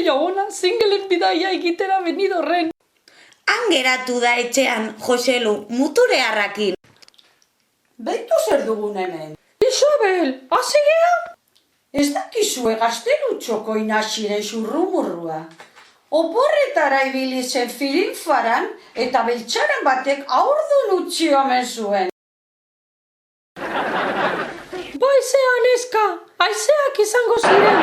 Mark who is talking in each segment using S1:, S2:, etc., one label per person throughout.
S1: Begira ona, zingelen bidaia egitera Benidorren.
S2: Han geratu da etxean, Joselu, muture harrakin.
S3: Beitu zer dugun hemen.
S1: Isabel, hasi gea?
S3: Ez dakizue gaztelutxoko inasiren xurrumurrua. Oporretara ibili zen filinfaran eta beltxaran batek aurdun utzi omen zuen.
S1: Baizea, neska, haizeak izango ziren.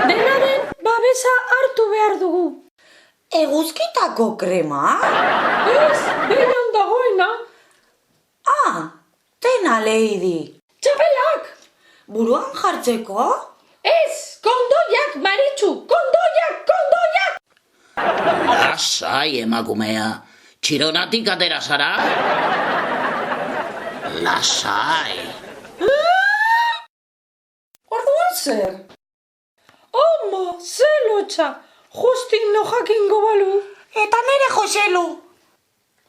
S1: Dena den, babesa hartu behar dugu.
S2: Eguzkitako krema?
S1: Ez, behian dagoena.
S2: Tena Lady.
S1: Txapelak!
S2: Buruan jartzeko?
S1: Ez, kondoiak, Maritxu, kondoiak!
S4: Lasai, emakumea. Txironatik atera zara? Lasai.
S3: Orduan zer?
S1: Ama, ze lotxa, justin no jakingo balu.
S2: Eta nere Joselu.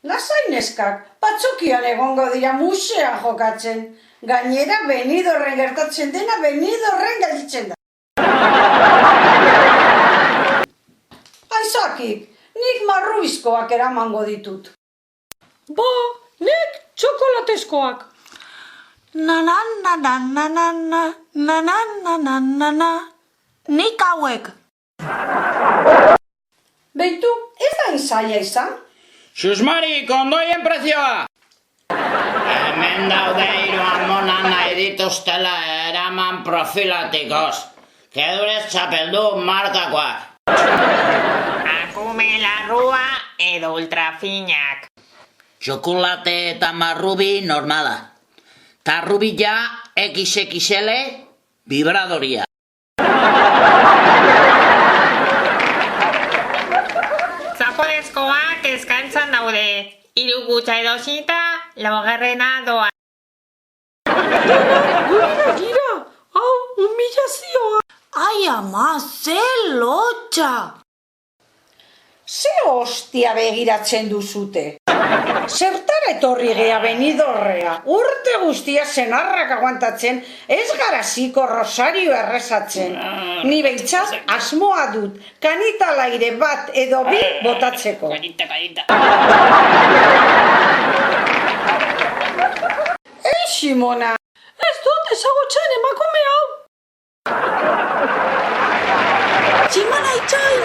S3: Lasai neskak, batzokian egongo dira musean jokatzen. Gainera Benidorren gertatzen dena Benidorren gelditzen da. Aizakik, nik marrubizkoak eramango ditut.
S1: Ba, nek txokolatezkoak.
S2: Nik hauek.
S3: Beitu, ez da inzaia izan?
S4: Susmari, kondoien prezioa! Hemen daude hiru amonan nahi dituztela eraman profilatikoz. Kedurez txapeldu markakoak.
S5: Akume larrua edo ultrafinak.
S4: Txokolate eta marrubi normala. Tarrubila XXL vibradoria.
S5: Zapolezkoak eskaintzan daude. 3 gutxa edosita, laugarrena doa.
S1: Gure gira, hau, humillazioa.
S2: Ai ama, ze lotxa.
S3: Ze hostia begiratzen duzute? Zertara etorri gea Benidorrea, urte guztia senarrak aguantatzen, ez garaziko rosario errezatzen. Ni behintzat asmoa dut, kanitalaire bat edo bi botatzeko.
S4: Karita.
S3: Simona!
S1: Ez dut ezagutzen emakume hau.
S2: Simona itxoin!